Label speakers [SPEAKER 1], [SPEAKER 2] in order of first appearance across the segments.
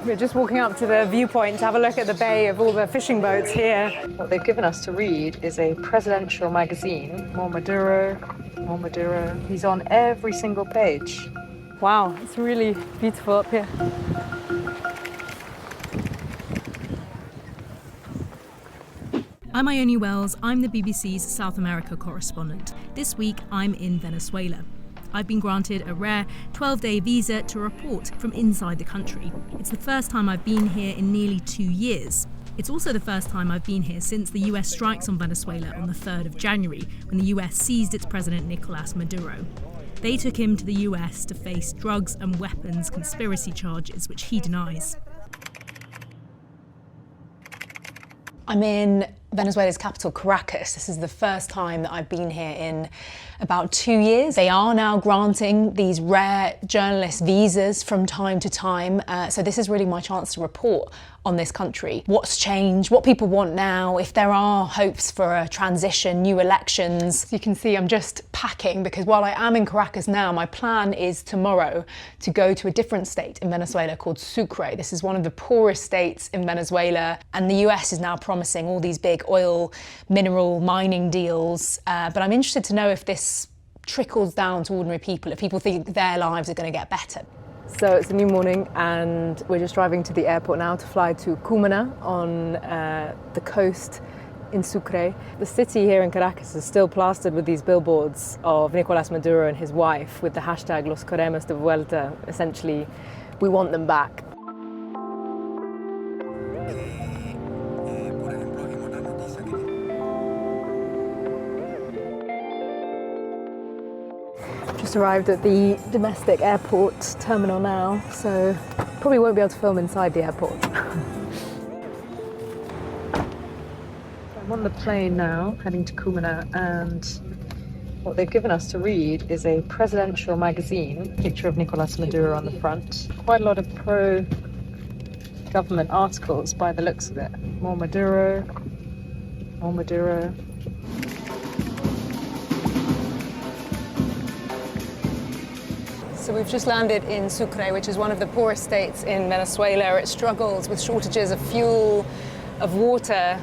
[SPEAKER 1] We're just walking up to the viewpoint to have a look at the bay of all the fishing boats here. What they've given us to read is a presidential magazine, More Maduro, More Maduro. He's on every single page. Wow, it's really beautiful up here.
[SPEAKER 2] I'm Ione Wells, I'm the BBC's South America correspondent. This week, I'm in Venezuela. I've been granted a rare 12-day visa to report from inside the country. It's the first time I've been here in nearly 2 years. It's also the first time I've been here since the US strikes on Venezuela on the 3rd of January, when the US seized its President Nicolás Maduro. They took him to the US to face drugs and weapons conspiracy charges, which he denies.
[SPEAKER 3] I'm in Venezuela's capital, Caracas. This is the first time that I've been here in about 2 years. They are now granting these rare journalist visas from time to time. So this is really my chance to report on this country. What's changed, what people want now, if there are hopes for a transition, new elections. You can see I'm just packing because while I am in Caracas now, my plan is tomorrow to go to a different state in Venezuela called Sucre. This is one of the poorest states in Venezuela, and the US is now promising all these big oil, mineral mining deals. But I'm interested to know if this trickles down to ordinary people, if people think their lives are going to get better.
[SPEAKER 1] So it's a new morning and we're just driving to the airport now to fly to Cumaná on the coast in Sucre. The city here in Caracas is still plastered with these billboards of Nicolás Maduro and his wife with the hashtag Los queremos de vuelta, essentially, we want them back. Just arrived at the domestic airport terminal now, so probably won't be able to film inside the airport. I'm on the plane now, heading to Cumaná, and what they've given us to read is a presidential magazine, picture of Nicolás Maduro on the front. Quite a lot of pro-government articles by the looks of it. More Maduro, more Maduro. So we've just landed in Sucre, which is one of the poorest states in Venezuela. It struggles with shortages of fuel, of water.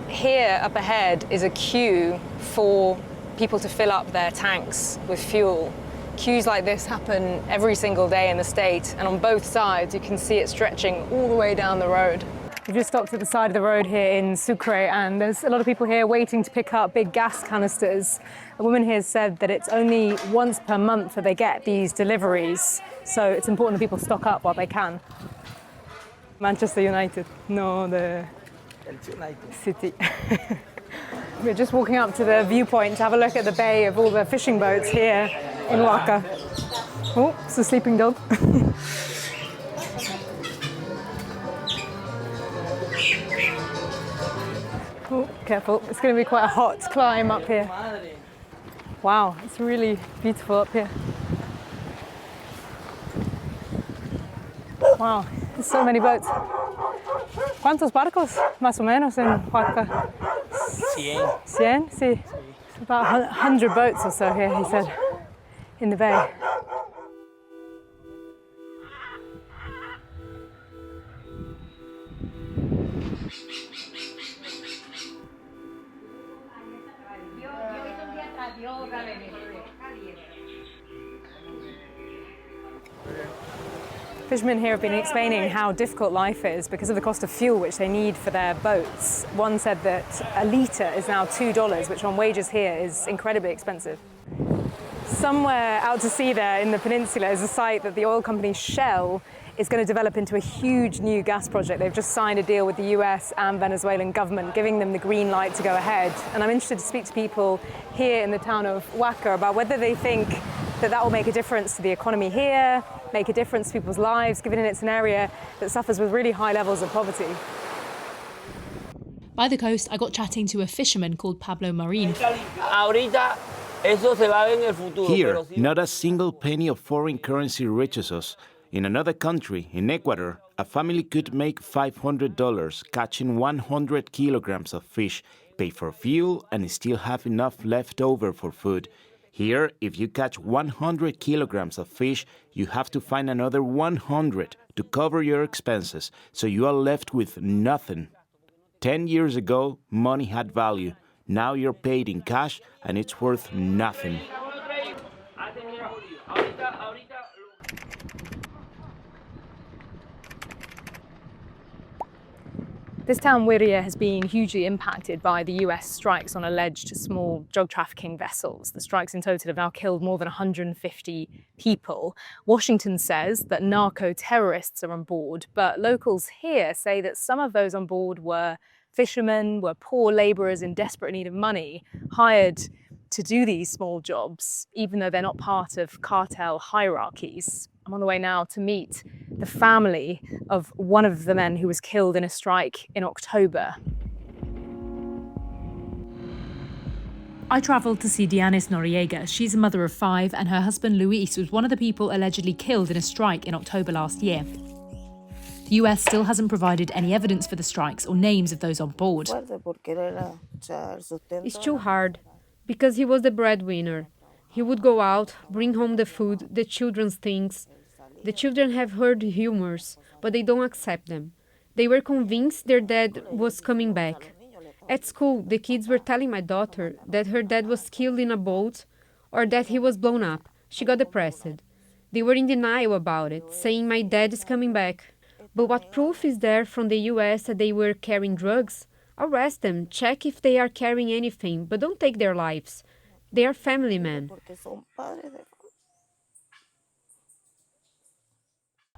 [SPEAKER 1] Here up ahead is a queue for people to fill up their tanks with fuel. Queues like this happen every single day in the state, and on both sides you can see it stretching all the way down the road. We've just stopped at the side of the road here in Sucre, and there's a lot of people here waiting to pick up big gas canisters. A woman here said that it's only once per month that they get these deliveries, so it's important that people stock up while they can. Manchester United, no, the City. We're just walking up to the viewpoint to have a look at the bay of all the fishing boats here in Huaca. Oh, it's a sleeping dog. Oh, careful, it's going to be quite a hot climb up here. Wow, it's really beautiful up here. Wow, there's so many boats. ¿Cuántos barcos más o menos en Huaca?
[SPEAKER 4] 100.
[SPEAKER 1] 100? Sí. It's about 100 boats or so here, he said, in the bay. Fishermen here have been explaining how difficult life is because of the cost of fuel which they need for their boats. One said that a litre is now $2, which on wages here is incredibly expensive. Somewhere out to sea there in the peninsula is a site that the oil company Shell is going to develop into a huge new gas project. They've just signed a deal with the US and Venezuelan government, giving them the green light to go ahead. And I'm interested to speak to people here in the town of Huaca about whether they think that that will make a difference to the economy here, make a difference to people's lives, given it's an area that suffers with really high levels of poverty.
[SPEAKER 2] By the coast, I got chatting to a fisherman called Pablo Marin.
[SPEAKER 5] Here, not a single penny of foreign currency reaches us. In another country, in Ecuador, a family could make $500 catching 100 kilograms of fish, pay for fuel, and still have enough left over for food. Here, if you catch 100 kilograms of fish, you have to find another 100 to cover your expenses, so you are left with nothing. 10 years ago, money had value. Now you're paid in cash and it's worth nothing.
[SPEAKER 1] This town, Wiria, has been hugely impacted by the US strikes on alleged small drug trafficking vessels. The strikes in total have now killed more than 150 people. Washington says that narco-terrorists are on board, but locals here say that some of those on board were fishermen, were poor laborers in desperate need of money, hired to do these small jobs, even though they're not part of cartel hierarchies. I'm on the way now to meet the family of one of the men who was killed in a strike in October.
[SPEAKER 2] I travelled to see Dianis Noriega. She's a mother of 5 and her husband Luis was one of the people allegedly killed in a strike in October last year. The US still hasn't provided any evidence for the strikes or names of those on board.
[SPEAKER 4] It's too hard, because he was the breadwinner. He would go out, bring home the food, the children's things. The children have heard humors, but they don't accept them. They were convinced their dad was coming back. At school, the kids were telling my daughter that her dad was killed in a boat or that he was blown up. She got depressed. They were in denial about it, saying my dad is coming back. But what proof is there from the US that they were carrying drugs? Arrest them, check if they are carrying anything, but don't take their lives. They are family men.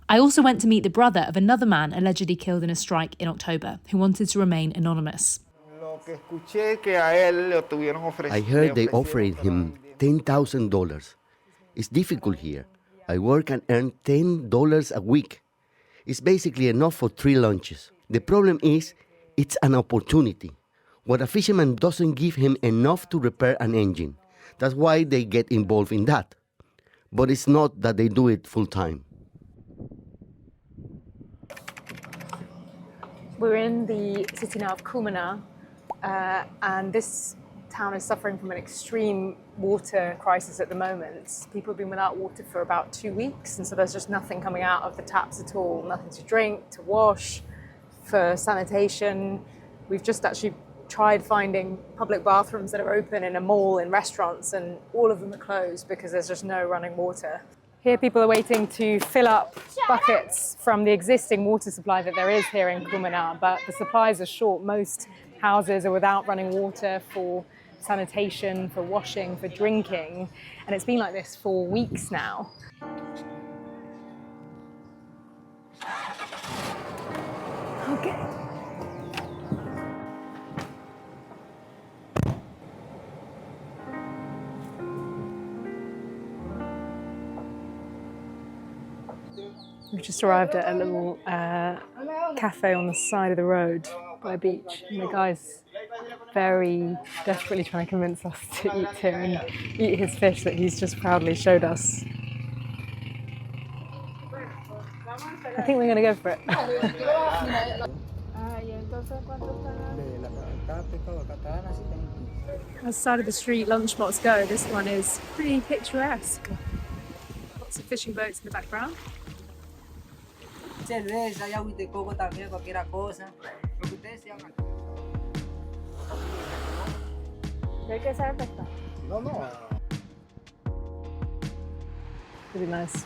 [SPEAKER 2] I also went to meet the brother of another man allegedly killed in a strike in October, who wanted to remain anonymous.
[SPEAKER 6] I heard they offered him $10,000. It's difficult here. I work and earn $10 a week. It's basically enough for 3 lunches. The problem is, it's an opportunity. What a fisherman doesn't give him enough to repair an engine. That's why they get involved in that. But it's not that they do it full time.
[SPEAKER 1] We're in the city now of Cumaná, and this town is suffering from an extreme water crisis at the moment. People have been without water for about 2 weeks, and so there's just nothing coming out of the taps at all, nothing to drink, to wash, for sanitation. We've just actually tried finding public bathrooms that are open in a mall, in restaurants, and all of them are closed because there's just no running water. Here people are waiting to fill up buckets from the existing water supply that there is here in Cumaná, but the supplies are short. Most houses are without running water for sanitation, for washing, for drinking, and it's been like this for weeks now. Okay. We've just arrived at a little cafe on the side of the road by a beach, and the guy's very desperately trying to convince us to eat here and eat his fish that he's just proudly showed us. I think we're going to go for it. As side of the street lunch spots go, this one is pretty picturesque. Lots of fishing boats in the background.
[SPEAKER 7] Cerveza, hay agua de coco también, cualquier cosa. Lo que ustedes sean.
[SPEAKER 1] ¿Hay que saber pescar?
[SPEAKER 7] No.
[SPEAKER 1] Really nice.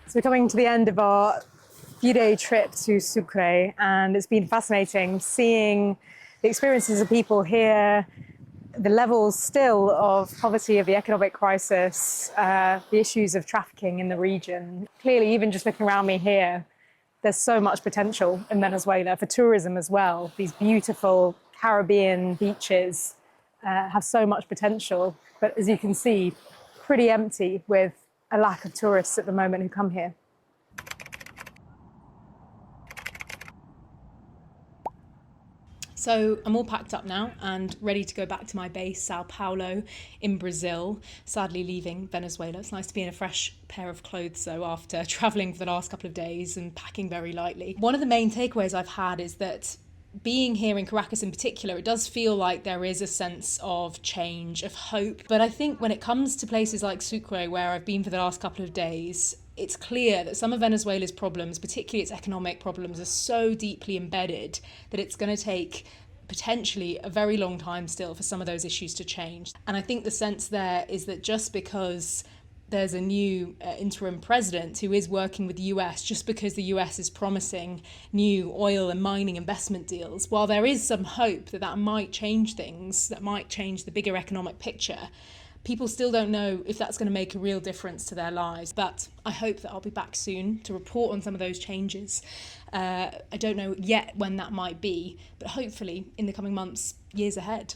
[SPEAKER 1] So we're coming to the end of our few-day trip to Sucre, and it's been fascinating seeing the experiences of people here, the levels still of poverty, of the economic crisis, the issues of trafficking in the region. Clearly, even just looking around me here, there's so much potential in Venezuela for tourism as well. These beautiful Caribbean beaches have so much potential, but as you can see, pretty empty with a lack of tourists at the moment who come here.
[SPEAKER 3] So I'm all packed up now and ready to go back to my base, Sao Paulo in Brazil, sadly leaving Venezuela. It's nice to be in a fresh pair of clothes though after travelling for the last couple of days and packing very lightly. One of the main takeaways I've had is that being here in Caracas in particular, it does feel like there is a sense of change, of hope. But I think when it comes to places like Sucre, where I've been for the last couple of days, it's clear that some of Venezuela's problems, particularly its economic problems, are so deeply embedded that it's going to take potentially a very long time still for some of those issues to change. And I think the sense there is that just because there's a new interim president who is working with the US, just because the US is promising new oil and mining investment deals, while there is some hope that that might change things, that might change the bigger economic picture, people still don't know if that's going to make a real difference to their lives. But I hope that I'll be back soon to report on some of those changes. I don't know yet when that might be, but hopefully in the coming months, years ahead.